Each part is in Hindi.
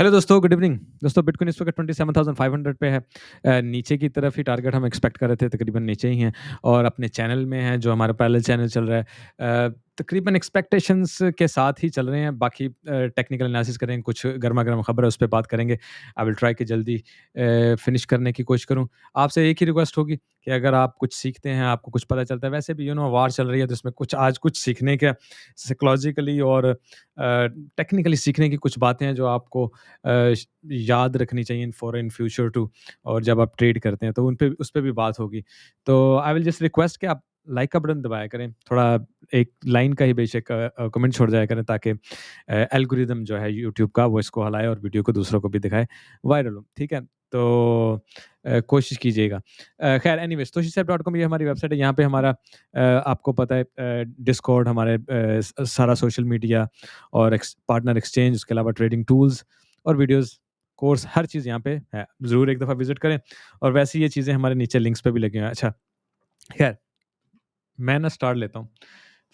हेलो दोस्तों, गुड इवनिंग। दोस्तों बिटकॉइन इस वक़्त 27,500 पे है। नीचे की तरफ ही टारगेट हम एक्सपेक्ट कर रहे थे, तकरीबन नीचे ही हैं और अपने चैनल में हैं, जो हमारा पैरेलल चैनल चल रहा है। तकरीबन एक्सपेक्टेशंस के साथ ही चल रहे हैं। बाकी टेक्निकल एनालिसिस करेंगे, कुछ गरमा-गरम खबर है, उस पे बात करेंगे। आई विल ट्राई कि जल्दी फिनिश करने की कोशिश करूँ। आपसे एक ही रिक्वेस्ट होगी कि अगर आप कुछ सीखते हैं, आपको कुछ पता चलता है, वैसे भी वार चल रही है, तो इसमें कुछ सीखने का साइकोलॉजिकली और टेक्निकली सीखने की कुछ बातें हैं जो आपको याद रखनी चाहिए फॉर इन फ्यूचर टू, और जब आप ट्रेड करते हैं तो उन पे उस पे भी बात होगी। तो आई विल जस्ट रिक्वेस्ट कि आप लाइक का बटन दबाया करें। थोड़ा एक लाइन का ही बेशक कमेंट छोड़ जाया करें, ताकि एल्गोरिदम जो है यूट्यूब का वो इसको हलाए और वीडियो को दूसरों को भी दिखाए, वायरल हो। ठीक है? तो कोशिश कीजिएगा। खैर एनीवेज़ toshisapp.com ये हमारी वेबसाइट है। यहाँ पे हमारा आपको पता है डिस्कॉर्ड, हमारे सारा सोशल मीडिया और पार्टनर एक्सचेंज, उसके अलावा ट्रेडिंग टूल्स और वीडियोस, कोर्स, हर चीज़ यहाँ पे है। ज़रूर एक दफ़ा विज़िट करें, और वैसे ये चीज़ें हमारे नीचे लिंक्स पे भी लगी हुई हैं। अच्छा, खैर मैं ना स्टार्ट लेता हूँ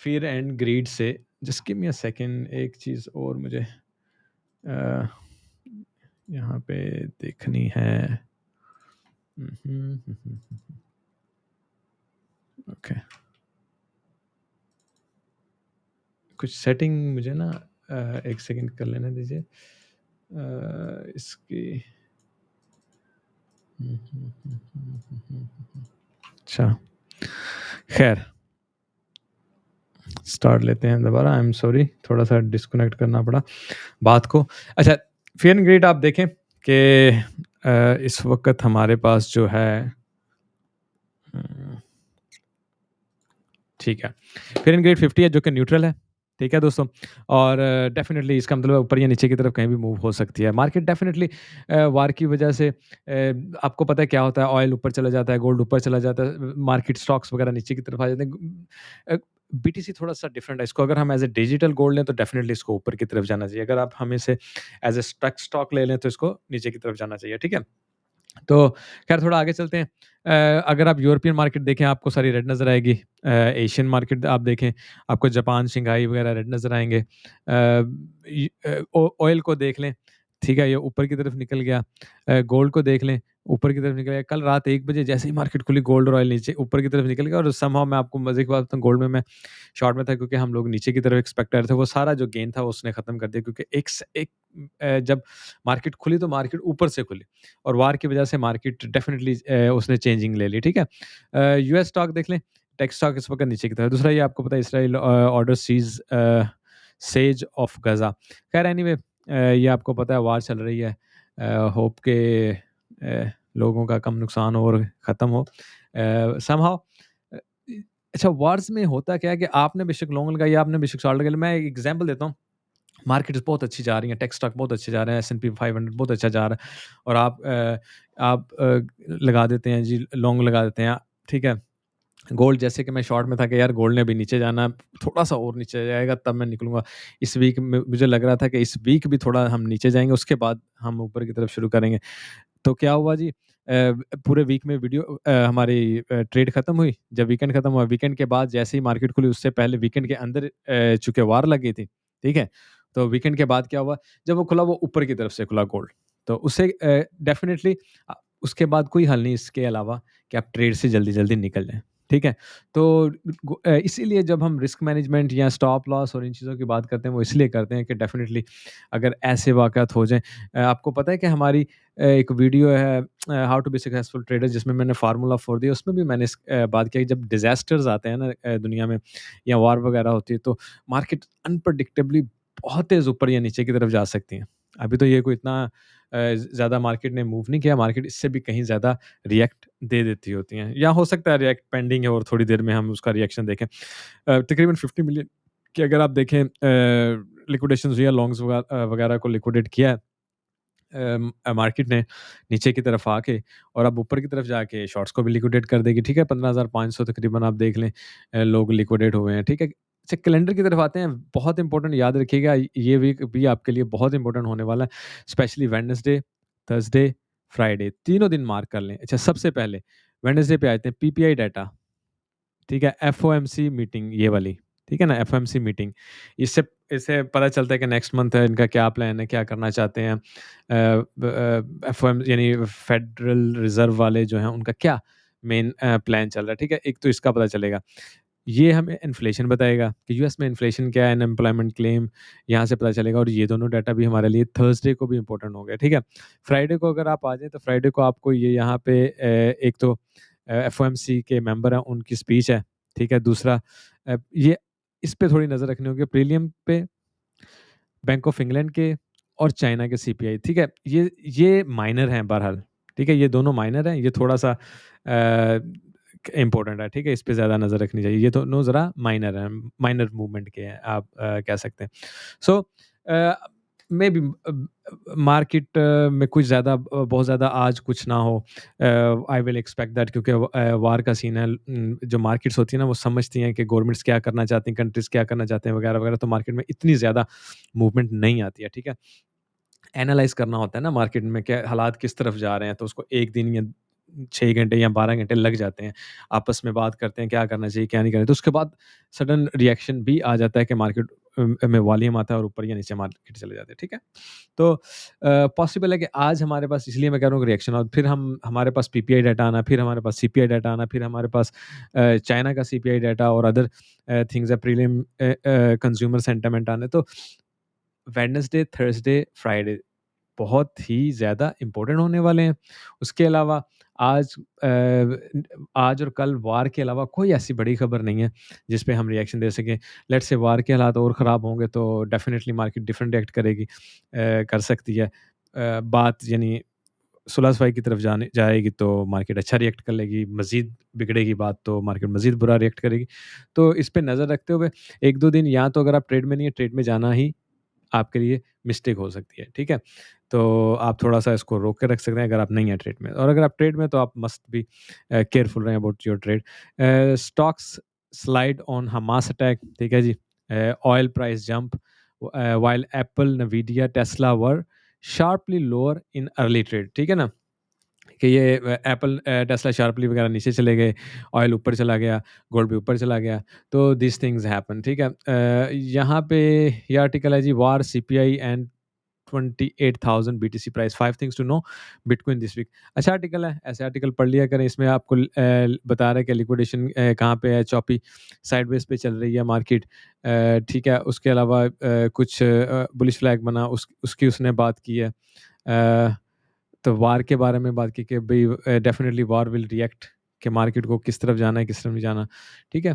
फ़ियर एंड ग्रीड से। Just give me a second, एक चीज़ और मुझे अ, यहाँ पे देखनी है। ओके, कुछ सेटिंग मुझे ना एक सेकंड कर लेने दीजिए। इसकी अच्छा, खैर स्टार्ट लेते हैं दोबारा। आई एम सॉरी, थोड़ा-सा डिस्कनेक्ट करना पड़ा बात को। अच्छा, फ़ियर एंड ग्रीड आप देखें कि इस वक़्त हमारे पास जो है उम, ठीक है, फ़ियर एंड ग्रीड 50 है, जो कि न्यूट्रल है। ठीक है दोस्तों? और डेफ़िनिटली इसका मतलब ऊपर या नीचे की तरफ कहीं भी मूव हो सकती है। मार्केट डेफ़िनिटली वार की वजह से आपको पता है क्या होता है, ऑयल ऊपर चला जाता है, गोल्ड ऊपर चला जाता है, मार्केट स्टॉक्स वगैरह नीचे की तरफ आ जाते हैं। बीटीसी थोड़ा-सा डिफरेंट है। इसको अगर हम एज़ अ डिजिटल गोल्ड लें तो डेफ़िनिटली इसको ऊपर की तरफ जाना चाहिए। अगर आप हम इसे एज़ अ स्टॉक ले लें तो इसको नीचे की तरफ जाना चाहिए। ठीक है? तो खैर थोड़ा आगे चलते हैं। अगर आप यूरोपियन मार्केट देखें, आपको सारी रेड नज़र आएगी। एशियन मार्केट आप देखें, आपको जापान, शंघाई वगैरह रेड नज़र आएँगे। ऑयल को देख लें, ठीक है? ये ऊपर की तरफ निकल गया। गोल्ड को देख लें, ऊपर की तरफ निकल गया। कल रात 1 बजे जैसे ही मार्केट खुली, गोल्ड और ऑयल नीचे ऊपर की तरफ निकल गया, और समहाउ मैं आपको मज़े की बात बताऊँ, गोल्ड में मैं शॉर्ट में था, क्योंकि हम लोग नीचे की तरफ एक्सपेक्ट कर रहे थे। वो सारा जो गेन था वो उसने ख़त्म कर दिया, क्योंकि जब मार्केट खुली तो मार्केट ऊपर से खुली, और वार की वजह से मार्केट डेफ़िनिटली उसने चेंजिंग ले ली। ठीक है? यूएस स्टॉक देख लें, टेक स्टॉक इस वक़्त नीचे की तरफ है। दूसरा ये आपको पता है, Israel order seize siege of Gaza. ख़ैर एनीवे, ये आपको पता है वार चल रही है। होप के लोगों का कम नुकसान हो और ख़त्म हो। समहाउ अ, इ अच्छा, वार्स में होता क्या है कि आपने बेशक लॉन्ग लगाई, आपने बेशक शॉर्ट लगाई। मैं एक एग्ज़ाम्पल देता हूँ। मार्केट्स बहुत अच्छी जा रही हैं, टेक स्टॉक बहुत अच्छे जा रहे हैं, एस&पी 500 बहुत अच्छा जा रहा है, और आप लगा देते हैं जी, लॉन्ग लगा देते हैं। ठीक है? गोल्ड, जैसे कि मैं शॉर्ट में था कि यार गोल्ड ने अभी नीचे जाना है, थोड़ा-सा और नीचे जाएगा तब मैं निकलूँगा। इस वीक में मुझे लग रहा था कि इस वीक भी थोड़ा हम नीचे जाएँगे, उसके बाद हम ऊपर की तरफ शुरू करेंगे। तो क्या हुआ जी, पूरे वीक में हमारी ट्रेड खत्म हुई। जब वीकेंड खत्म हुआ, वीकेंड के बाद जैसे ही मार्केट खुली, उससे पहले वीकेंड के अंदर चूँकि वार लग गई थी, ठीक है? तो वीकेंड के बाद क्या हुआ, जब वो खुला, वो ऊपर की तरफ से खुला गोल्ड। तो उससे डेफ़िनिटली उसके बाद कोई हल नहीं इसके अलावा कि आप ट्रेड से जल्दी-जल्दी निकल जाएँ, ठीक है? तो इसीलिए जब हम रिस्क मैनेजमेंट या स्टॉप लॉस और इन चीज़ों की बात करते हैं, वो इसलिए करते हैं कि डेफ़िनिटली अगर ऐसे वाक़यात हो जाएँ। आपको पता है कि हमारी एक वीडियो है, how to be successful trader, जिसमें मैंने फार्मूला फॉर दिया, उसमें भी मैंने बात की है कि जब डिज़ास्टर्स आते हैं ना दुनिया में, या वॉर वगैरह होती है, तो मार्केट अनप्रेडिक्टेबली बहुत तेज़ ऊपर या नीचे की तरफ जा सकती हैं। अभी तो ये कोई इतना ज़्यादा मार्केट ने मूव नहीं किया, मार्केट इससे भी कहीं ज़्यादा रिएक्ट दे देती होती हैं, या हो सकता है रिएक्ट पेंडिंग है और थोड़ी देर में हम उसका रिएक्शन देखें। तकरीबन 50 मिलियन की अगर आप देखें लिक्विडेशंस हुई है, लॉन्ग्स वगैरह को लिक्विडेट किया है मार्केट ने नीचे की तरफ आके, और अब ऊपर की तरफ जाके शॉर्ट्स को भी लिक्विडेट कर देगी। ठीक है? 15,500 तकरीबन आप देख लें, लोग लिक्विडेट हुए हैं। ठीक है? अच्छा, कैलेंडर की तरफ आते हैं। बहुत इंपॉर्टेंट, याद रखिएगा, ये वीक भी आपके लिए बहुत इंपॉर्टेंट होने वाला है, स्पेशली वेडनेसडे, थर्सडे, फ्राइडे, तीनों दिन मार्क कर लें। अच्छा, सबसे पहले वेडनेसडे पे आते हैं पीपीआई डाटा। ठीक है? एफओएमसी मीटिंग ये वाली, ठीक है ना? एफओएमसी मीटिंग, इससे इससे पता चलता है कि नेक्स्ट मंथ इनका क्या प्लान है, क्या करना चाहते हैं। एफओएम यानी फेडरल रिज़र्व वाले जो हैं, उनका क्या मेन प्लान चल रहा है, ठीक है? एक तो इसका पता चलेगा। ये हमें इन्फ्लेशन बताएगा कि यूएस में इन्फ्लेशन क्या है, अनएम्प्लॉयमेंट क्लेम यहाँ से पता चलेगा, और ये दोनों डाटा भी हमारे लिए थर्सडे को भी इम्पोर्टेंट होंगे, ठीक है? फ्राइडे को अगर आप आ जाएँ, तो फ्राइडे को आपको ये यहाँ पे एक तो एफओएमसी के मेंबर हैं, उनकी स्पीच है, ठीक है? दूसरा ये इस पे थोड़ी नज़र रखनी होगी, प्रीलियम पे बैंक ऑफ इंग्लैंड के और चाइना के सीपीआई, ठीक है? ये माइनर हैं बहरहाल, ठीक है? ये दोनों माइनर हैं, ये थोड़ा-सा इम्पोर्टेंट है, ठीक है? इस पे ज़्यादा नज़र रखनी चाहिए। ये दोनों ज़रा माइनर हैं, माइनर मूवमेंट के हैं, आप कह सकते हैं। सो अ, मेबी मार्केट में कुछ ज़्यादा बहुत ज़्यादा आज कुछ ना हो। आई विल एक्सपेक्ट दैट, क्योंकि वार का सीन है। जो मार्केट्स होती हैं ना, वो समझती हैं कि गवर्नमेंट्स क्या करना चाहती हैं, कंट्रीज़ क्या करना चाहते हैं वगैरह-वगैरह, तो मार्केट में इतनी ज़्यादा मूवमेंट नहीं आती है, ठीक है? एनालाइज़ करना होता है ना मार्केट में, क्या हालात किस तरफ जा रहे हैं, तो उसको 1 दिन या 6 घंटे या 12 घंटे लग जाते हैं। आपस में बात करते हैं क्या करना चाहिए, क्या नहीं करना चाहिए। तो उसके बाद सडन रिएक्शन भी आ जाता है कि मार्केट में वॉल्यूम आता है और ऊपर या नीचे मार्केट चले जाते हैं, ठीक है? तो पॉसिबल है कि आज हमारे पास, इसलिए मैं कह रहा हूँ कि रिएक्शन, और फिर हम हमारे पास पीपीआई डाटा आना, फिर हमारे पास सीपीआई डाटा आना, फिर हमारे पास चाइना का सीपीआई डाटा और अदर थिंग्स है, प्रीलिम कंज्यूमर सेंटिमेंट आने। तो वेडनेसडे, थर्सडे, फ्राइडे बहुत ही ज़्यादा इम्पोर्टेंट होने वाले हैं। उसके अलावा आज आज और कल वार के अलावा कोई ऐसी बड़ी खबर नहीं है, जिस पे हम रिएक्शन दे सकें। लेट्स से वार के हालात और ख़राब होंगे, तो डेफ़िनिटली मार्केट डिफरेंट रिएक्ट करेगी, कर सकती है। बात यानी सुलह-सफाई की तरफ जाने जाएगी, तो मार्केट अच्छा रिएक्ट कर लेगी, मज़ीद बिगड़ेगी बात, तो मार्केट मज़ीद बुरा रिएक्ट करेगी। तो इस पे नज़र रखते हुए 1-2 दिन, या तो अगर आप ट्रेड में नहीं है, ट्रेड में जाना ही आपके लिए मिस्टेक हो सकती है, ठीक है? तो आप थोड़ा-सा इसको रोक के रख सकते हैं अगर आप नहीं हैं ट्रेड में, और अगर आप ट्रेड में हैं, तो आप मस्ट बी केयरफुल रहें about your trade. Stocks slide on Hamas attack, ठीक है जी? Oil price jump while Apple, Nvidia, Tesla were sharply lower in early trade, ठीक है ना? कि ये एप्पल, टेस्ला शार्पली वगैरह नीचे चले गए, ऑयल ऊपर चला गया, गोल्ड भी ऊपर चला गया, तो दीज़ थिंग्स हैपन, ठीक है? यहाँ पे ये आर्टिकल है जी, war, CPI and 28,000 BTC price, 5 things to know bitcoin this week. अच्छा आर्टिकल है, ऐसे आर्टिकल पढ़ लिया करें, इसमें आपको बता रहा है कि लिक्विडेशन कहाँ पे है, चॉपी साइडवेज पे चल रही है मार्केट, ठीक है? उसके अलावा कुछ बुलिश फ्लैग बना, उसकी उसने बात की है। तो वार के बारे में बात की कि भई डेफ़िनिटली वार विल रिएक्ट, कि मार्केट को किस तरफ जाना है, किस तरफ नहीं जाना, ठीक है?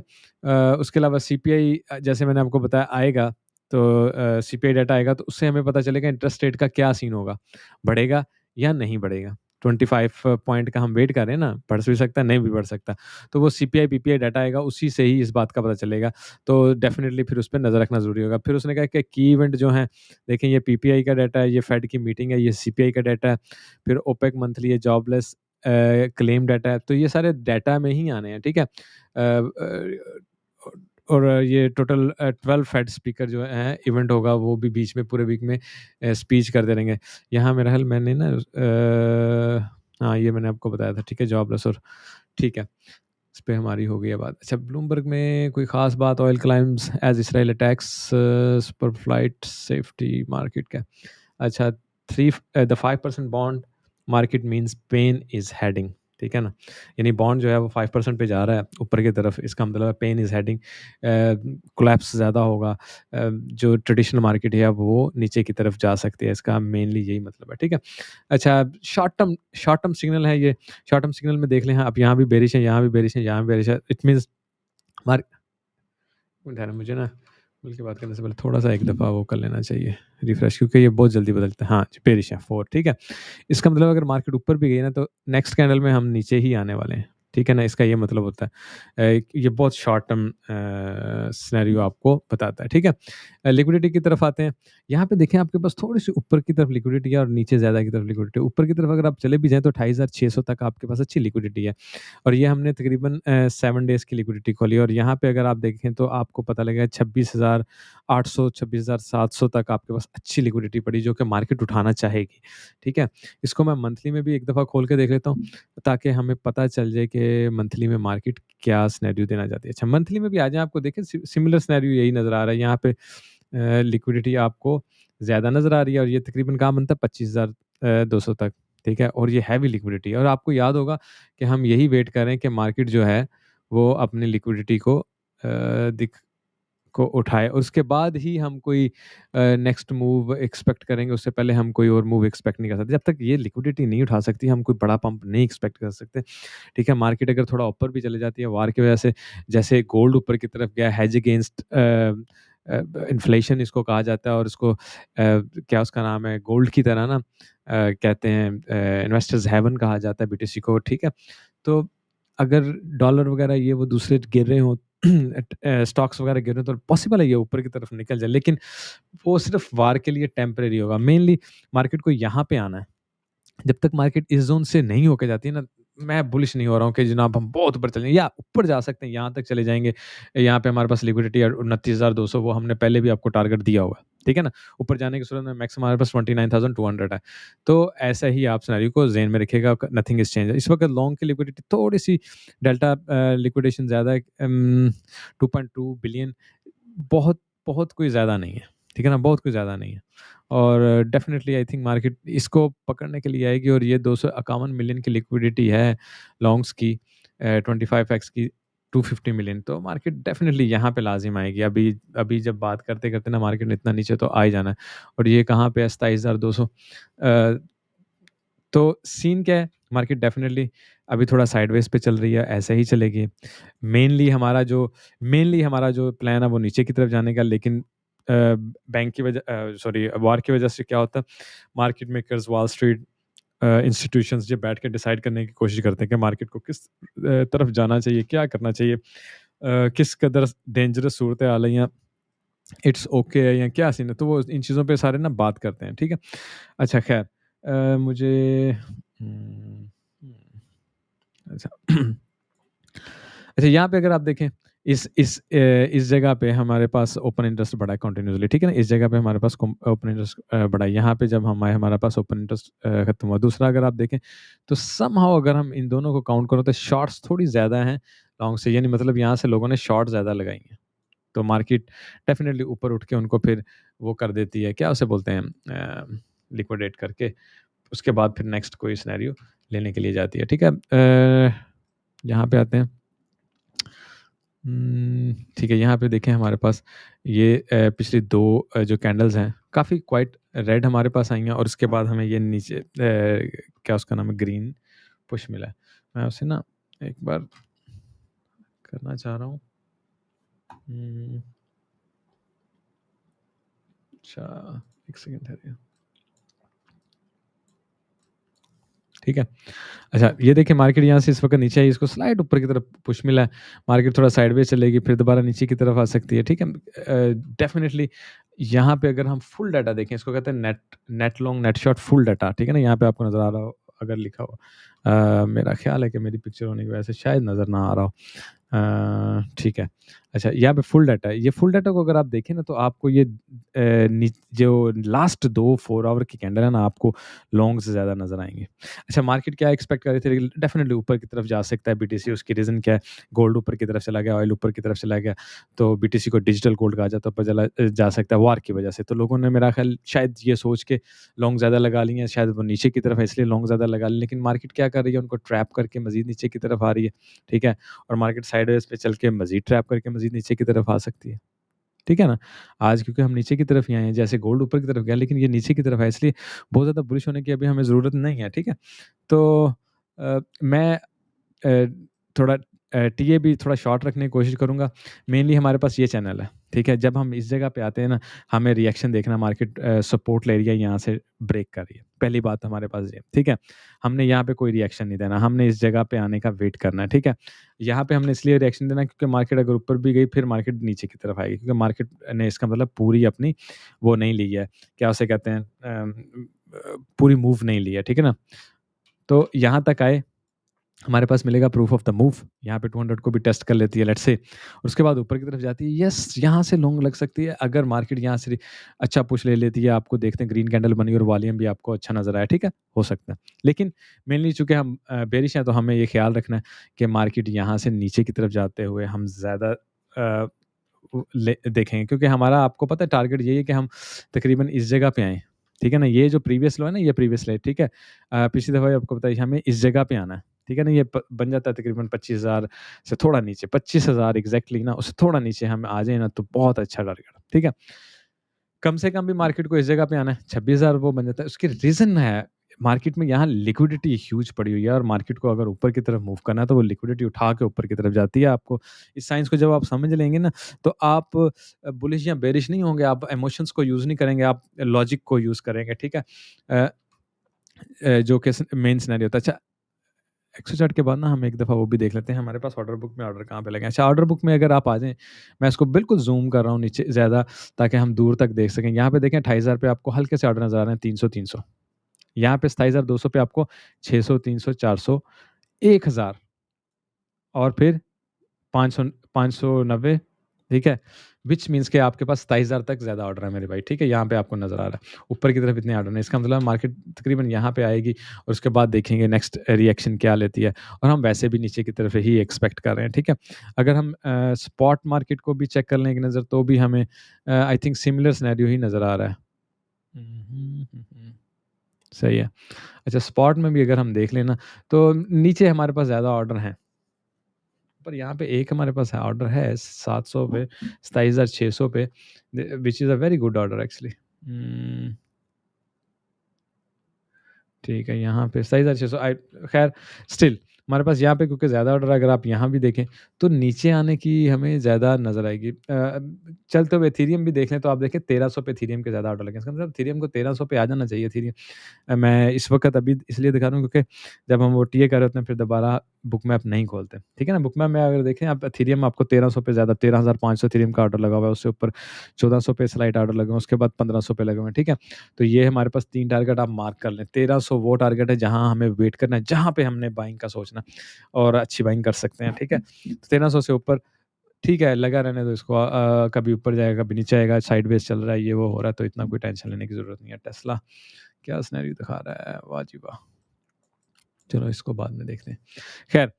उसके अलावा सीपीआई, जैसे मैंने आपको बताया, आएगा, तो सीपीआई डाटा आएगा, तो उससे हमें पता चलेगा इंटरेस्ट रेट का क्या सीन होगा, बढ़ेगा या नहीं बढ़ेगा। 25 पॉइंट का हम वेट कर रहे हैं ना, बढ़ भी सकता है, नहीं भी बढ़ सकता। तो वो सीपीआई, पीपीआई डाटा आएगा, उसी से ही इस बात का पता चलेगा। तो डेफ़िनिटली फिर उस पे नज़र रखना ज़रूरी होगा। फिर उसने कहा कि की इवेंट जो हैं, देखें, ये पीपीआई का डाटा है, ये फेड की मीटिंग है, ये सीपीआई का डाटा है, फिर ओपेक मंथली है, जॉबलेस क्लेम डाटा है, तो ये सारे डाटा में ही आने हैं, ठीक है? और ये टोटल 12 फेड स्पीकर जो हैं, इवेंट होगा, वो भी बीच में पूरे वीक में स्पीच करते रहेंगे। यहाँ मेरा ख़्याल मैंने ना हाँ, ये मैंने आपको बताया था, ठीक है? जॉबलेस और ठीक है, इस पे हमारी हो गई है बात। अच्छा, ब्लूमबर्ग में कोई ख़ास बात, oil climbs as Israel attacks super flight safety market का। अच्छा, the 5% bond market means pain is heading, ठीक है ना? यानी बॉन्ड जो है वो 5% पे जा रहा है ऊपर की तरफ, इसका मतलब है पेन इज़ हेडिंग, कोलैप्स ज़्यादा होगा, जो ट्रेडिशनल मार्केट है वो नीचे की तरफ जा सकती है, इसका मेनली यही मतलब है, ठीक है? अच्छा, शॉर्ट टर्म सिग्नल है ये, शॉर्ट टर्म सिग्नल में देख लें, आप यहाँ भी बेरिश है, यहाँ भी बेरिश है, यहाँ भी बेरिश है, इट मीन्स मार्क ठहरें, मुझे ना मिल के बात करने से पहले थोड़ा-सा एक दफ़ा वो कर लेना चाहिए रिफ्रेश, क्योंकि ये बहुत जल्दी बदलता है। हाँ जी, बेरिश है 4, ठीक है? इसका मतलब अगर मार्केट ऊपर भी गई ना, तो नेक्स्ट कैंडल में हम नीचे ही आने वाले हैं, ठीक है ना? इसका ये मतलब होता है। ये बहुत शॉर्ट टर्म सिनेरियो आपको बताता है, ठीक है? लिक्विडिटी की तरफ आते हैं। यहाँ पे देखें, आपके पास थोड़ी-सी ऊपर की तरफ लिक्विडिटी है और नीचे ज़्यादा की तरफ लिक्विडिटी है। ऊपर की तरफ अगर आप चले भी जाएँ, तो 28,600 तक आपके पास अच्छी लिक्विडिटी है, और ये हमने तकरीबन 7 डेज़ की लिक्विडिटी खोली, और यहाँ पे अगर आप देखें, तो आपको पता लगेगा 26,800, 26,700 तक आपके पास अच्छी लिक्विडिटी पड़ी, जो कि मार्केट उठाना चाहेगी, ठीक है? इसको मैं मंथली में भी एक दफ़ा खोल के देख लेता हूँ, ताकि हमें पता चल जाए कि मंथली में मार्केट क्या सिनेरियो देना चाहती है। अच्छा, मंथली में भी आ जाएँ, आपको देखें सिमिलर सिनेरियो यही नज़र आ रहा है यहाँ पे। लिक्विडिटी आपको ज़्यादा नज़र आ रही है और ये तकरीबन कहाँ बनता है 25,200 तक, ठीक है? और ये हैवी लिक्विडिटी है और आपको याद होगा कि हम यही वेट कर रहे हैं कि मार्केट जो है वो अपनी लिक्विडिटी को दिख को उठाए और उसके बाद ही हम कोई नेक्स्ट मूव एक्सपेक्ट करेंगे, उससे पहले हम कोई और मूव एक्सपेक्ट नहीं कर सकते। जब तक ये लिक्विडिटी नहीं उठा सकती, हम कोई बड़ा पंप नहीं एक्सपेक्ट कर सकते, ठीक है? मार्केट अगर थोड़ा ऊपर भी चली जाती है वार की वजह से, जैसे गोल्ड ऊपर की तरफ गया, हेज अगेंस्ट इन्फ्लेशन इसको कहा जाता है और इसको क्या उसका नाम है, गोल्ड की तरह ना कहते हैं इन्वेस्टर्स हेवन कहा जाता है बीटीसी को, ठीक है? तो अगर डॉलर वगैरह ये वो दूसरे गिर रहे हों स्टॉक्स वगैरह गिर रहे हैं तो पॉसिबल है ये ऊपर की तरफ निकल जाए, लेकिन वो सिर्फ़ वार के लिए टेम्परेरी होगा। मेनली मार्केट को यहाँ पे आना है। जब तक मार्केट इस ज़ोन से नहीं होके जाती है ना, मैं बुलिश नहीं हो रहा हूँ कि जनाब हम बहुत ऊपर चले या ऊपर जा सकते हैं, यहाँ तक चले जाएँगे। यहाँ पे हमारे पास लिक्विडिटी है 29,200 वो हमने पहले भी आपको टारगेट दिया हुआ है, ठीक है ना? ऊपर जाने की सूरत में मैक्सिमम हमारे पास 29,200 है। तो ऐसा ही आप सिनेरियो को ज़हन में रखिएगा क नथिंग इज़ चेंज। इस वक़्त लॉन्ग की लिक्विडिटी थोड़ी-सी डेल्टा लिक्विडेशन ज़्यादा है 2.2 बिलियन बहुत बहुत कोई ज़्यादा नहीं है, ठीक है ना? बहुत कोई ज़्यादा नहीं है और डेफ़िनिटली आई थिंक मार्केट इसको पकड़ने के लिए आएगी और ये 251 मिलियन की लिक्विडिटी है लॉन्ग्स की 25x की 250 मिलियन तो मार्केट डेफ़िनिटली यहाँ पे लाज़िम आएगी। अभी अभी जब बात करते-करते ना मार्केट ने इतना नीचे तो आ ही जाना है और ये कहाँ पे है 27,200 तो सीन क्या है? मार्केट डेफ़िनिटली अभी थोड़ा साइडवेज़ पे चल रही है, ऐसे ही चलेगी। मेनली हमारा जो प्लान है वो नीचे की तरफ जाने का लेकिन बैंक की वजह सॉरी वॉर की वजह से क्या होता है market makers, wall street institutions जो बैठ के डिसाइड करने की कोशिश करते हैं कि मार्केट को किस तरफ जाना चाहिए, क्या करना चाहिए? किस कदर डेंजरस सूरत-ए-हाल है या इट्स ओके है या क्या सीन है? तो वो इन चीज़ों पे सारे ना बात करते हैं, ठीक है? अच्छा ख़ैर मुझे हुँ, हुँ, अच्छा अच्छा यहाँ पे अगर आप देखें इस जगह पे हमारे पास ओपन इंटरेस्ट बढ़ा है कंटिन्यूअसली ठीक है ना? इस जगह पे हमारे पास ओपन इंटरेस्ट बढ़ा है। यहाँ पे जब हमारे पास ओपन इंटरेस्ट खत्म हुआ। दूसरा अगर आप देखें तो समहाउ अगर हम इन दोनों को काउंट करो तो शॉर्ट्स थोड़ी ज़्यादा हैं लॉन्ग से यानी मतलब यहाँ से लोगों ने शॉर्ट ज़्यादा लगाई हैं। तो मार्केट डेफ़िनिटली ऊपर उठ के उनको फिर वो कर देती है, क्या उसे बोलते हैं लिक्विडेट करके उसके बाद फिर नेक्स्ट कोई सिनेरियो लेने के लिए जाती है, ठीक है? यहाँ पे आते हैं। ठीक है, यहाँ पे देखें हमारे पास ये पिछली 2 जो कैंडल्स हैं, काफ़ी क्वाइट रेड हमारे पास आई हैं और उसके बाद हमें ये नीचे क्या उसका नाम है ग्रीन पुश मिला है। मैं उसे ना एक बार करना चाह रहा हूँ। उम, अच्छा 1 सेकंड ठहरिए। ठीक है? अच्छा, ये देखिए मार्केट यहाँ से इस वक़्त नीचे आई, इसको स्लाइड ऊपर की तरफ पुश मिला है। मार्केट थोड़ा साइडवेज़ चलेगी, फिर दोबारा नीचे की तरफ आ सकती है, ठीक है? डेफ़िनिटली यहाँ पे अगर हम फुल डाटा देखें, इसको कहते हैं net net long, net short, full data, ठीक है ना? यहाँ पे आपको नज़र आ रहा हो अगर लिखा हो। मेरा ख़्याल है कि मेरी पिक्चर होने की वजह से शायद नज़र ना आ रहा हो। ठीक है। अच्छा, यहाँ पे फुल डाटा है। ये फुल डाटा को अगर आप देखें ना, तो आपको ये जो लास्ट 2 4 आवर की कैंडल है ना, आपको लॉन्ग से ज़्यादा नज़र आएँगे। अच्छा मार्केट क्या एक्सपेक्ट कर रही थी? डेफ़िनिटली ऊपर की तरफ जा सकता है बीटीसी उसकी रीज़न क्या है? गोल्ड ऊपर की तरफ चला गया, ऑयल ऊपर की तरफ चला गया, तो बीटीसी को डिजिटल गोल्ड कहा जाता है, ऊपर जा सकता है वार की वजह से। तो लोगों ने मेरा ख़्याल शायद ये सोच के लॉन्ग ज़्यादा लगा लिए हैं, शायद वो नीचे की तरफ है इसलिए लॉन्ग ज़्यादा लगा लिए, लेकिन मार्केट क्या कर रही है उनको ट्रैप करके मज़ीद नीचे की तरफ आ रही है, ठीक है? और मार्केट साइडवेज़ पे चल के मज़ीद ट्रैप करके मज़ीद नीचे की तरफ आ सकती है। ठीक है ना? आज क्योंकि हम नीचे की तरफ ही आए हैं, जैसे गोल्ड ऊपर की तरफ गया लेकिन ये नीचे की तरफ है इसलिए बहुत ज़्यादा बुलिश होने की अभी हमें ज़रूरत नहीं है, ठीक है? तो मैं अ, थोड़ा टीए भी थोड़ा शॉर्ट रखने की कोशिश करूँगा। मेनली हमारे पास ये चैनल है, ठीक है? जब हम इस जगह पे आते हैं ना, हमें रिएक्शन देखना मार्केट सपोर्ट ले रही है, यहाँ से ब्रेक कर रही है। पहली बात हमारे पास ये, ठीक है? हमने यहाँ पे कोई रिएक्शन नहीं देना, हमने इस जगह पे आने का वेट करना है, ठीक है? यहाँ पे हमने इसलिए रिएक्शन देना है क्योंकि मार्केट अगर ऊपर भी गई, फिर मार्केट नीचे की तरफ आएगी क्योंकि मार्केट ने इसका मतलब पूरी अपनी वो नहीं ली है, क्या उसे कहते हैं पूरी मूव नहीं ली है, ठीक है ना? तो यहाँ तक आए हमारे पास मिलेगा प्रूफ ऑफ द मूव यहाँ पे 200 को भी टेस्ट कर लेती है लेट्स से उसके बाद ऊपर की तरफ जाती है यस यहाँ से लॉन्ग लग सकती है अगर मार्केट यहाँ से अच्छा पुश ले लेती है आपको देखते हैं ग्रीन कैंडल बनी और वॉल्यूम भी आपको अच्छा नजर आया ठीक है हो सकता है लेकिन मेनली चूंकि हम बेरिश हैं तो हमें ये ख्याल रखना है कि मार्केट यहाँ से नीचे की तरफ जाते हुए हम ज़्यादा देखेंगे, क्योंकि हमारा आपको पता है टारगेट यही है कि हम तकरीबन इस जगह पे आएँ, ठीक है ना? ये जो प्रीवियस लो है ना, ये प्रीवियस लो, ठीक है? पिछली दफ़ा आपको बताया हमें इस जगह पे आना है, ठीक है ना? ये बन जाता है तकरीबन 25,000 से थोड़ा नीचे, 25,000 एग्ज़ैक्टली ना, उससे थोड़ा नीचे हम आ जाएँ ना, तो बहुत अच्छा टारगेट, ठीक है? कम से कम भी मार्केट को इस जगह पे आना है, 26,000 वो बन जाता है। उसकी रीज़न है, मार्केट में यहाँ लिक्विडिटी ह्यूज पड़ी हुई है और मार्केट को अगर ऊपर की तरफ मूव करना है, तो वो लिक्विडिटी उठा के ऊपर की तरफ जाती है। आपको इस साइंस को जब आप समझ लेंगे ना, तो आप बुलिश या बेरिश नहीं होंगे, आप इमोशंस को यूज़ नहीं करेंगे, आप लॉजिक को यूज़ करेंगे, ठीक है? अ जो कि मेन सिनेरियो होता है। अच्छा, एक्सोचार्ट के बाद ना हम एक दफ़ा वो भी देख लेते हैं, हमारे पास ऑर्डर बुक में ऑर्डर कहाँ पे लगे हैं। अच्छा, ऑर्डर बुक में अगर आप आ जाएँ, मैं इसको बिल्कुल ज़ूम कर रहा हूँ नीचे ज़्यादा, ताकि हम दूर तक देख सकें। यहाँ पे देखें 28,000 पे आपको हल्के से ऑर्डर नज़र आ रहे हैं, 300-300। यहाँ पे 27,200 पे आपको 600, 300, 400, 1,000 और फिर 500, 590, ठीक है? व्हिच मीन्स कि आपके पास 27,000 तक ज़्यादा ऑर्डर है मेरे भाई, ठीक है? यहाँ पे आपको नज़र आ रहा है। ऊपर की तरफ इतने ऑर्डर नहीं, इसका मतलब मार्केट तकरीबन यहाँ पे आएगी और उसके बाद देखेंगे नेक्स्ट रिएक्शन क्या लेती है, और हम वैसे भी नीचे की तरफ ही एक्सपेक्ट कर रहे हैं, ठीक है? अगर हम स्पॉट मार्केट को भी चेक कर लें एक नज़र, तो भी हमें आई थिंक सिमिलर सिनेरियो ही नज़र आ रहा है। सही है। अच्छा, स्पॉट में भी अगर हम देख लें ना, तो नीचे हमारे पास ज़्यादा ऑर्डर हैं। पर यहाँ पे एक हमारे पास ऑर्डर है 700 पे, 27,600 पे, which is a very good order actually. Um, ठीक है, यहाँ पे 27,600 ख़ैर स्टिल हमारे पास यहाँ पे क्योंकि ज़्यादा ऑर्डर है, अगर आप यहाँ भी देखें, तो नीचे आने की हमें ज़्यादा नज़र आएगी। चलते हुए एथेरियम भी देख लें, तो आप देखें 1,300 पे एथेरियम के ज़्यादा ऑर्डर लगे हैं। इसका मतलब एथेरियम को 1,300 पे आ जाना चाहिए एथेरियम। मैं इस वक़्त अभी इसलिए दिखा रहा हूँ, क्योंकि जब हम वो टीए कर रहे होते हैं, फिर दोबारा बुक मैप नहीं खोलते, ठीक है ना? बुक मैप में अगर देखें आप, एथेरियम आपको 1,300 पे ज़्यादा, 13,500 एथेरियम का ऑर्डर लगा हुआ है, उससे ऊपर 1,400 पे स्लाइड ऑर्डर लगे हुए हैं, उसके बाद 1,500 पे लगे हुए हैं, ठीक है? तो ये हमारे पास 3 टारगेट आप मार्क कर लें। 1,300 वो टारगेट है जहाँ हमें वेट करना है, जहाँ पे हमने बाइंग का सोचना है और अच्छी बाइंग कर सकते हैं, ठीक है? तो 1,300 से ऊपर ठीक है, लगा रहने दो इसको, कभी ऊपर जाएगा, कभी नीचे आएगा, साइडवेज़ चल रहा है, ये वो हो रहा है, तो इतना कोई टेंशन लेने की ज़रूरत नहीं है। टेस्ला क्या सिनेरियो दिखा रहा है, वाह जी वाह! चलो इसको बाद में देखते हैं। ख़ैर,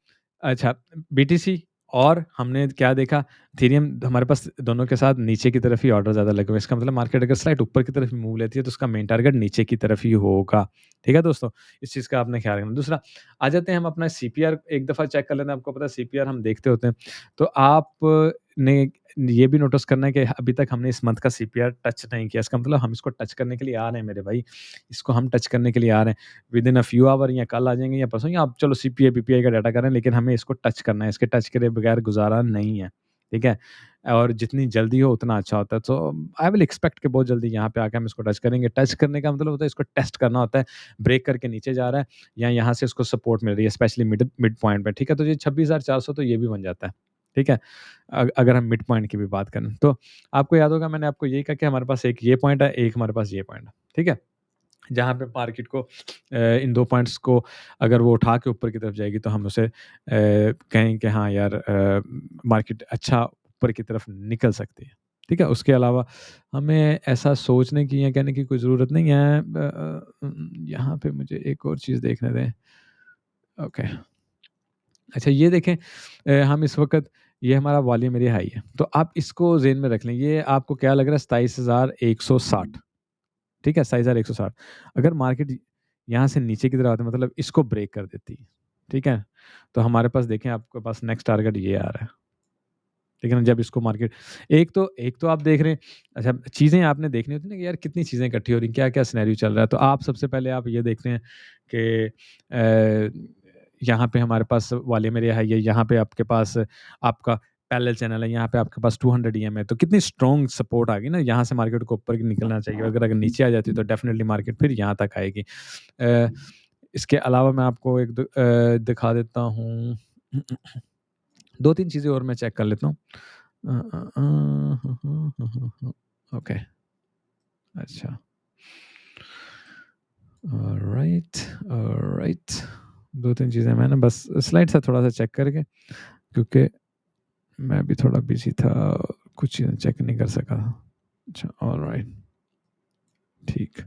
अच्छा, बीटीसी और हमने क्या देखा, इथेरियम हमारे पास दोनों के साथ नीचे की तरफ ही ऑर्डर ज़्यादा लगे हुए हैं। इसका मतलब मार्केट अगर स्लाइड ऊपर की तरफ मूव लेती है, तो उसका मेन टारगेट नीचे की तरफ ही होगा। ठीक है दोस्तों? इस चीज़ का आपने ख़्याल रखना। दूसरा, आ जाते हैं हम अपना सीपीआर एक दफ़ा चेक कर लेते हैं। आपको पता है सीपीआर हम देखते होते हैं। तो आप ने ये भी नोटिस करना है कि अभी तक हमने इस मंथ का सीपीआर टच नहीं किया। इसका मतलब हम इसको टच करने के लिए आ रहे हैं मेरे भाई। इसको हम टच करने के लिए आ रहे हैं। विदिन अ फ्यू आवर या कल आ जाएँगे या परसों, या आप चलो सीपीआई, पीपीआई का डाटा करें, लेकिन हमें इसको टच करना है। इसके टच करे बगैर गुज़ारा नहीं है, ठीक है? और जितनी जल्दी हो उतना अच्छा होता है। तो आई विल एक्सपेक्ट कि बहुत जल्दी यहाँ पे आके हम इसको टच करेंगे। टच करने का मतलब होता है इसको टेस्ट करना होता है, ब्रेक करके नीचे जा रहा है या यहाँ से इसको सपोर्ट मिल रही है, स्पेशली मिड मिड पॉइंट पे, ठीक है? तो ये 26,400 तो ये भी बन जाता है, ठीक है? अगर हम मिड पॉइंट की भी बात करें। तो आपको याद होगा मैंने आपको यही कहा कि हमारे पास एक ये पॉइंट है, एक हमारे पास ये पॉइंट है, ठीक है? जहाँ पे मार्केट को इन 2 पॉइंट्स को अगर वो उठा के ऊपर की तरफ जाएगी, तो हम उसे कहें कि हाँ यार, मार्केट अच्छा ऊपर की तरफ निकल सकती है। ठीक है? उसके अलावा हमें ऐसा सोचने की या कहने की कोई ज़रूरत नहीं है। यहाँ पे मुझे एक और चीज़ देखने दें। ओके। अच्छा, ये देखें, हम इस वक़्त ये हमारा वॉल्यूम एरिया हाई है। तो आप इसको ज़हन में रख लें। ये आपको क्या लग रहा है, 27,160, ठीक है? 27,160। अगर मार्केट यहाँ से नीचे की तरफ आता है, मतलब इसको ब्रेक कर देती है, ठीक है? तो हमारे पास देखें, आपके पास नेक्स्ट टारगेट ये आ रहा है, ठीक है ना? जब इसको मार्केट, एक तो आप देख रहे हैं, अच्छा, चीज़ें आपने देखनी होती है ना कि यार कितनी चीज़ें इकट्ठी हो रही हैं, क्या-क्या सिनेरियो चल रहा है। तो आप सबसे पहले आप ये देख रहे हैं कि यहाँ पे हमारे पास वॉल्यूम एरिया हाई है, यहाँ पे आपके पास आपका पैरेलल चैनल है, यहाँ पे आपके पास 200 ईएम है, तो कितनी स्ट्रॉन्ग सपोर्ट आ गई ना, यहाँ से मार्केट को ऊपर निकलना चाहिए। अगर नीचे आ जाती है, तो डेफिनिटली मार्केट फिर यहाँ तक आएगी। अ, इसके अलावा मैं आपको दिखा देता हूँ। 2-3 चीज़ें और मैं चेक कर लेता हूँ। ओके, अच्छा। Alright, alright. 2-3 चीज़ें मैं ना बस स्लाइड सा थोड़ा-सा चेक करके, क्योंकि मैं भी थोड़ा बिज़ी था, कुछ चीज़ें चेक नहीं कर सका। अच्छा, ऑलराइट, ठीक।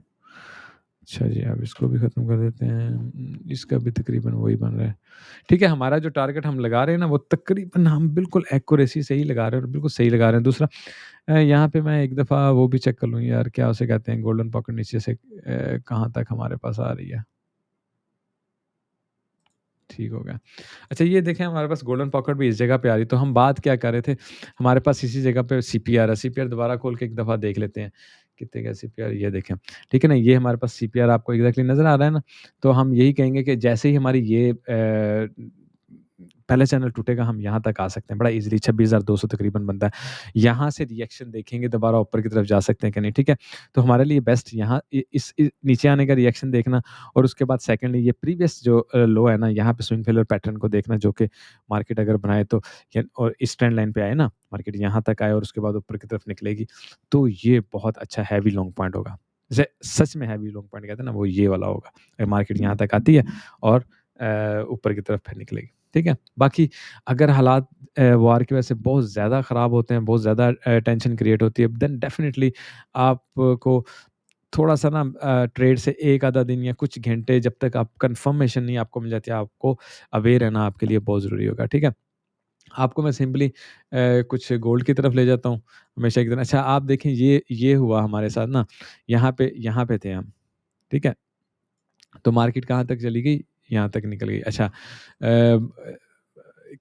अच्छा जी, अब इसको भी ख़त्म कर देते हैं। इसका भी तकरीबन वही बन रहा है। ठीक है, हमारा जो टारगेट हम लगा रहे हैं ना, वो तकरीबन हम बिल्कुल एक्यूरेसी से ही लगा रहे हैं और बिल्कुल सही लगा रहे हैं। दूसरा यहाँ पे मैं एक दफ़ा वो भी चेक कर लूँ यार, क्या उसे कहते हैं, गोल्डन पॉकेट नीचे से कहाँ तक हमारे पास आ रही है। ठीक हो गया। अच्छा ये देखें, हमारे पास गोल्डन पॉकेट भी इस जगह पे आ रही है, तो हम बात क्या कर रहे थे, हमारे पास इसी जगह पे सीपीआर है। सीपीआर दोबारा खोल के एक दफ़ा देख लेते हैं, कितने का सीपीआर, ये देखें। ठीक है ना, ये हमारे पास सीपीआर आपको एग्ज़ैक्टली नज़र आ रहा है ना? तो हम यही कहेंगे कि जैसे ही हमारी ये पहला चैनल टूटेगा, हम यहाँ तक आ सकते हैं बड़ा ईज़िली, 26,200 तकरीबन बनता है। यहाँ से रिएक्शन देखेंगे, दोबारा ऊपर की तरफ जा सकते हैं कि नहीं, ठीक है? तो हमारे लिए बेस्ट यहाँ नीचे आने का रिएक्शन देखना, और उसके बाद सेकंडली ये प्रीवियस जो लो है ना, यहाँ पे स्विंग फेलियर पैटर्न को देखना, जो कि मार्केट अगर बनाए तो और इस ट्रेंड लाइन पे आए ना, मार्केट यहाँ तक आए और उसके बाद ऊपर की तरफ निकलेगी, तो ये बहुत अच्छा हैवी लॉन्ग पॉइंट होगा। जैसे सच में हैवी लॉन्ग पॉइंट कहते हैं ना, वो ये वाला होगा। मार्केट यहाँ तक आती है और ऊपर की तरफ फिर निकलेगी, ठीक है? बाकी अगर हालात वार की वजह से बहुत ज़्यादा ख़राब होते हैं, बहुत ज़्यादा टेंशन क्रिएट होती है, देन डेफ़िनिटली आपको थोड़ा-सा ना ट्रेड से 1 आधा दिन या कुछ घंटे जब तक आप कन्फर्मेशन नहीं आपको मिल जाती है, आपको अवेयर रहना आपके लिए बहुत ज़रूरी होगा, ठीक है? आपको मैं सिंपली कुछ गोल्ड की तरफ ले जाता हूँ, हमेशा एक दिन। अच्छा आप देखें, ये हुआ हमारे साथ ना, यहाँ पे थे हम, ठीक है? तो मार्केट कहाँ तक चली गई? यहाँ तक निकल गई। अच्छा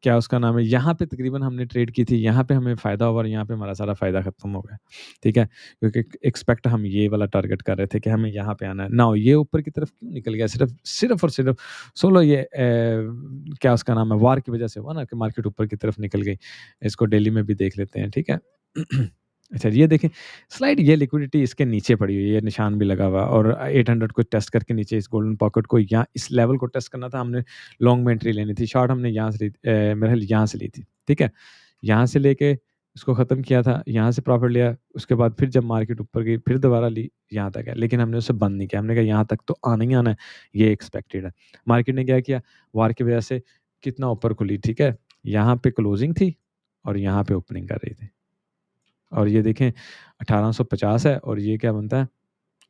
क्या उसका नाम है? यहाँ पे तकरीबन हमने ट्रेड की थी, यहाँ पे हमें फ़ायदा हुआ और यहाँ पे हमारा सारा फ़ायदा खत्म हो गया। ठीक है? क्योंकि एक्सपेक्ट हम ये वाला टारगेट कर रहे थे कि हमें यहाँ पे आना है। नाउ ये ऊपर की तरफ क्यों निकल गया? सिर्फ़ सिर्फ़ और सिर्फ़ सोलो ये क्या उसका नाम है? वार की वज़ह से हुआ ना कि मार्केट ऊपर की तरफ निकल गई। इसको डेली में भी देख लेते हैं, ठीक है? अच्छा ये देखें, स्लाइड ये लिक्विडिटी इसके नीचे पड़ी हुई है, ये निशान भी लगा हुआ है और 800 को टेस्ट करके नीचे इस गोल्डन पॉकेट को, यहाँ इस लेवल को टेस्ट करना था हमने, लॉन्ग में एंट्री लेनी थी, शॉर्ट हमने यहाँ से ली मेरे ख्याल यहाँ से ली थी, ठीक है? यहाँ से लेके इसको ख़त्म किया था, यहाँ से प्रॉफ़िट लिया, उसके बाद फिर जब मार्केट ऊपर गई, फिर दोबारा ली, यहाँ तक है, लेकिन हमने उसे बंद नहीं किया, हमने कहा यहाँ तक तो आना ही आना है, ये एक्सपेक्टेड है। मार्केट ने क्या किया, वार की वजह से कितना ऊपर खुली, ठीक है? यहाँ पे क्लोजिंग थी और यहाँ पे ओपनिंग कर रही थी। और ये देखें 1850 है और ये क्या बनता है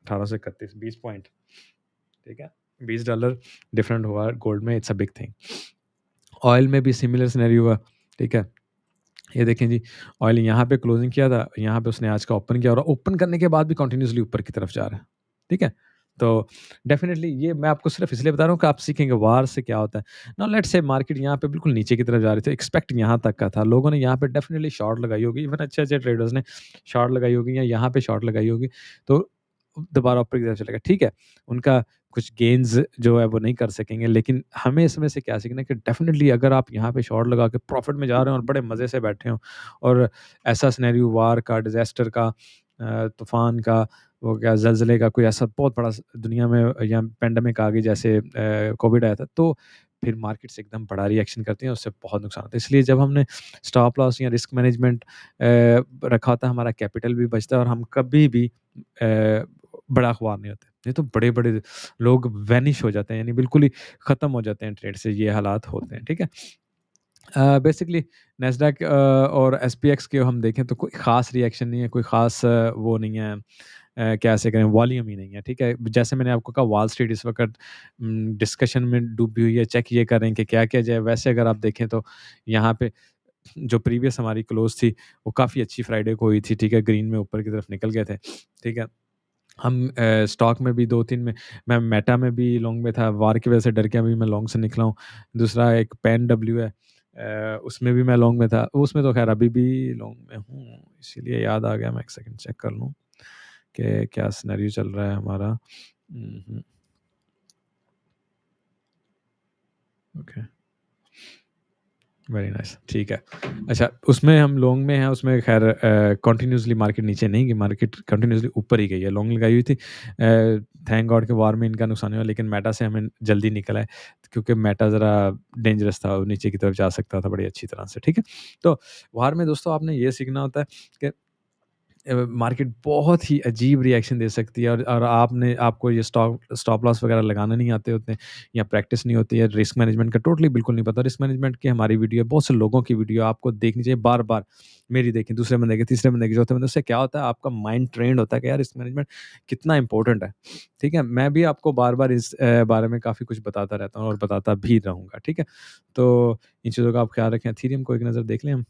1831, 20 पॉइंट, ठीक है? $20 डिफरेंट हुआ गोल्ड में, it's a big thing. Oil में भी सिमिलर सिनेरियो हुआ, ठीक है? ये देखें जी, ऑयल यहाँ पे क्लोजिंग किया था, यहाँ पे उसने आज का ओपन किया और ओपन करने के बाद भी कंटिन्यूअसली ऊपर की तरफ जा रहा है, ठीक है? तो डेफ़िनिटली ये मैं आपको सिर्फ़ इसलिए बता रहा हूँ कि आप सीखेंगे वार से क्या होता है। नाउ लेट्स से मार्केट यहाँ पे बिल्कुल नीचे की तरफ जा रही थी, एक्सपेक्ट यहाँ तक का था, लोगों ने यहाँ पे डेफ़िनिटली शॉर्ट लगाई होगी, इवन अच्छे-अच्छे ट्रेडर्स ने शॉर्ट लगाई होगी या यहाँ पे शॉर्ट लगाई होगी, तो दोबारा ऊपर की तरफ चलेगा, ठीक है? उनका कुछ गेन्स जो है वो नहीं कर सकेंगे, लेकिन हमें इसमें से क्या सीखना है कि डेफ़िनिटली अगर आप यहाँ पे शॉर्ट लगा के प्रॉफ़िट में जा रहे हो और बड़े मज़े से बैठे हो और ऐसा सिनेरियो वार का, डिज़ास्टर का, तूफ़ान का, वो क्या ज़लज़ले का, कोई ऐसा बहुत बड़ा दुनिया में या पैंडेमिक आ गई जैसे कोविड आया था, तो फिर मार्केट से एकदम बड़ा रिएक्शन करती हैं, उससे बहुत नुकसान होता है। इसलिए जब हमने स्टॉप लॉस या रिस्क मैनेजमेंट रखा होता है, हमारा कैपिटल भी बचता है और हम कभी भी बड़ा अख़बार नहीं होते। नहीं तो बड़े-बड़े लोग वैनिश हो जाते हैं, यानी बिल्कुल ही ख़त्म हो जाते हैं ट्रेड से, ये हालात होते हैं, ठीक है? बेसिकली नैस्डैक और एसपीएक्स के हम देखें तो कोई ख़ास रिएक्शन नहीं है, कोई ख़ास वो नहीं है, क्या ऐसे करें, वॉल्यूम ही नहीं है, ठीक है? जैसे मैंने आपको कहा वॉल स्ट्रीट इस वक़्त डिस्कशन में डूबी हुई है, चेक ये कर रहे हैं कि क्या किया जाए। वैसे अगर आप देखें तो यहाँ पे जो प्रीवियस हमारी क्लोज़ थी, वो काफ़ी अच्छी फ्राइडे को हुई थी, ठीक है? ग्रीन में ऊपर की तरफ निकल गए थे, ठीक है? हम स्टॉक में भी 2-3 में, मैं मेटा में भी लॉन्ग में था, वार की वजह से डर के अभी मैं लॉन्ग से निकला हूँ। दूसरा एक पेन डब्ल्यू है, उसमें भी मैं लॉन्ग में था, उसमें तो ख़ैर अभी भी लॉन्ग में हूँ, इसीलिए याद आ गया, मैं 1 सेकंड चेक कर लूँ कि क्या सिनेरियो चल रहा है हमारा। हुँ। ओके। वेरी नाइस, ठीक है। अच्छा, उसमें हम लॉन्ग में हैं, उसमें ख़ैर कंटिन्यूअसली मार्केट नीचे नहीं गई, मार्केट कंटिन्यूअसली ऊपर ही गई है, लॉन्ग लगाई हुई थी। थैंक गॉड कि वार में इनका नुकसान हुआ, लेकिन मेटा से हमें जल्दी निकला है, क्योंकि मेटा ज़रा डेंजरस था, वो नीचे की तरफ जा सकता था बड़ी अच्छी तरह से, ठीक है? तो वार में दोस्तों आपने ये सीखना होता है कि मार्केट बहुत ही अजीब रिएक्शन दे सकती है और आपको ये स्टॉप लॉस वगैरह लगाना नहीं आते होते हैं या प्रैक्टिस नहीं होती है, रिस्क मैनेजमेंट का टोटली बिल्कुल नहीं पता। रिस्क मैनेजमेंट की हमारी वीडियो है, बहुत से लोगों की वीडियो आपको देखनी चाहिए बार-बार। मेरी देखें, दूसरे बंदे की, तीसरे बंदे की, चौथे बंदे, उससे क्या होता है आपका माइंड ट्रेन्ड होता है कि यार रिस्क मैनेजमेंट कितना इम्पोर्टेंट है। ठीक है? मैं भी आपको बार-बार इस बारे में काफ़ी कुछ बताता रहता हूँ और बताता भी रहूँगा। ठीक है? तो इन चीज़ों का आप ख्याल रखें। एथेरियम को एक नज़र देख लें हम।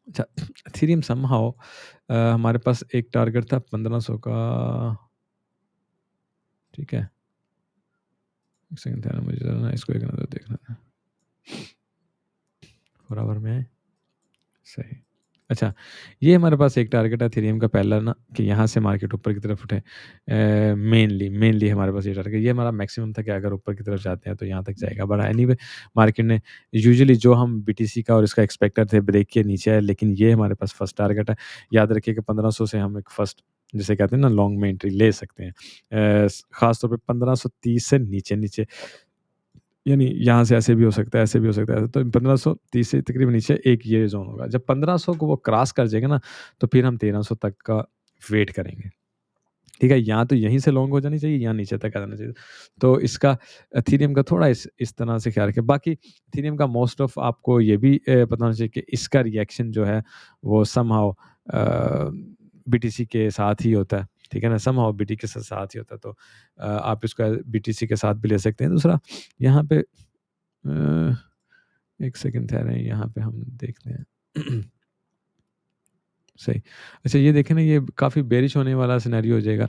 अच्छा, एथेरियम समहाउ हमारे पास एक टारगेट था 1500 का। ठीक है? 1 सेकंड ठहरो, मुझे ज़रा ना इसको एक नज़र देखना है। बराबर में है? सही। अच्छा, ये हमारे पास एक टारगेट है एथेरियम का पहला ना कि यहाँ से मार्केट ऊपर की तरफ उठे। मेनली हमारे पास ये टारगेट, ये हमारा मैक्सिमम था कि अगर ऊपर की तरफ जाते हैं तो यहाँ तक जाएगा। बट एनीवे मार्केट ने यूजुअली जो हम बीटीसी का और इसका एक्सपेक्टर थे ब्रेक के नीचे आए, लेकिन ये हमारे पास फर्स्ट टारगेट है। याद रखिए कि 1500 से हम एक फर्स्ट जिसे कहते हैं ना लॉन्ग में एंट्री ले सकते हैं। ख़ास तौर पे 1530 से नीचे-नीचे, यानी यहाँ से ऐसे भी हो सकता है, ऐसे भी हो सकता है। तो 1530 से तकरीबन नीचे एक ये ज़ोन होगा। जब 1500 को वो क्रॉस कर जाएगा ना, तो फिर हम 1300 तक का वेट करेंगे। ठीक है? या तो यहीं से लॉन्ग हो जानी चाहिए या नीचे तक आ जाना चाहिए। तो इसका एथेरियम का थोड़ा इस तरह से ख्याल रखें। बाकी एथेरियम का मोस्ट ऑफ आपको ये भी पता होना चाहिए कि इसका रिएक्शन जो है वो समहाउ बीटीसी के साथ ही होता है। ठीक है ना? समहाउ बीटी के साथ ही होता है। तो आप इसको बीटीसी के साथ भी ले सकते हैं। दूसरा यहाँ पे 1 सेकंड ठहरें, यहाँ पे हम देखते हैं। सही। अच्छा, ये देखें ना, ये काफ़ी बेयरिश होने वाला सिनेरियो हो जाएगा।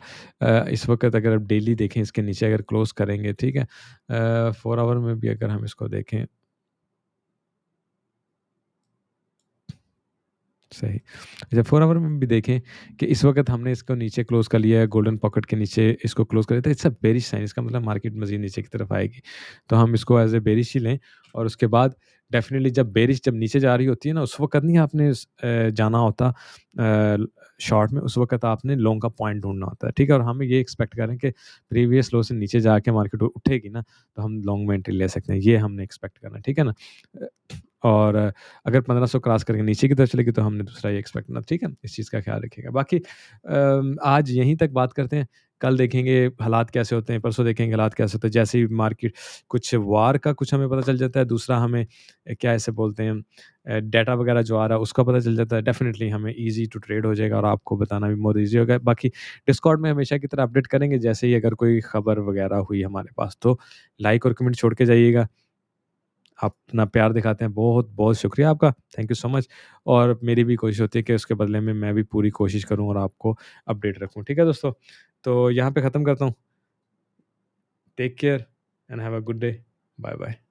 इस वक़्त अगर आप डेली देखें, इसके नीचे अगर क्लोज़ करेंगे, ठीक है? 4 आवर में भी अगर हम इसको देखें, सही। अच्छा, 4 आवर में भी देखें कि इस वक़्त हमने इसको नीचे क्लोज़ कर लिया है, गोल्डन पॉकेट के नीचे इसको क्लोज़ कर लिया, तो इट्स अ बेयरिश साइन, इसका मतलब मार्केट मज़ीद नीचे की तरफ आएगी। तो हम इसको एज़ अ बेयरिश ही लें और उसके बाद डेफ़िनिटली जब नीचे जा रही होती है ना, उस वक़्त नहीं आपने जाना होता शॉर्ट में, उस वक़्त आपने लॉन्ग का पॉइंट ढूँढना होता है, ठीक है? और हम ये एक्सपेक्ट करें कि प्रीवियस लो से नीचे जाके मार्केट उठेगी ना, तो हम लॉन्ग में एंट्री ले सकते हैं, ये हमने एक्सपेक्ट करना है, ठीक है ना? अ, और अगर 1500 क्रॉस करके नीचे की तरफ चलेगी तो हमने दूसरा ये एक्सपेक्ट करना, ठीक है? इस चीज़ का ख़्याल रखिएगा। बाकी आज यहीं तक बात करते हैं, कल देखेंगे हालात कैसे होते हैं, परसों देखेंगे हालात कैसे होते हैं। जैसे ही मार्केट कुछ वार का कुछ हमें पता चल जाता है, दूसरा हमें क्या इसे बोलते हैं डाटा वगैरह जो आ रहा है उसका पता चल जाता है, डेफ़िनिटली हमें ईज़ी टू ट्रेड हो जाएगा और आपको बताना भी बहुत ईज़ी होगा। बाकी डिस्कॉर्ड में हमेशा की तरह अपडेट करेंगे, जैसे ही अगर कोई खबर वगैरह हुई हमारे पास, तो लाइक और कमेंट छोड़ के जाइएगा। आप अपना प्यार दिखाते हैं, बहुत-बहुत शुक्रिया आपका, थैंक यू सो मच। और मेरी भी कोशिश होती है कि उसके बदले में मैं भी पूरी कोशिश करूँ और आपको अपडेट रखूँ, ठीक है दोस्तों? तो यहाँ पे ख़त्म करता हूँ। Take care and have a good day. Bye-bye.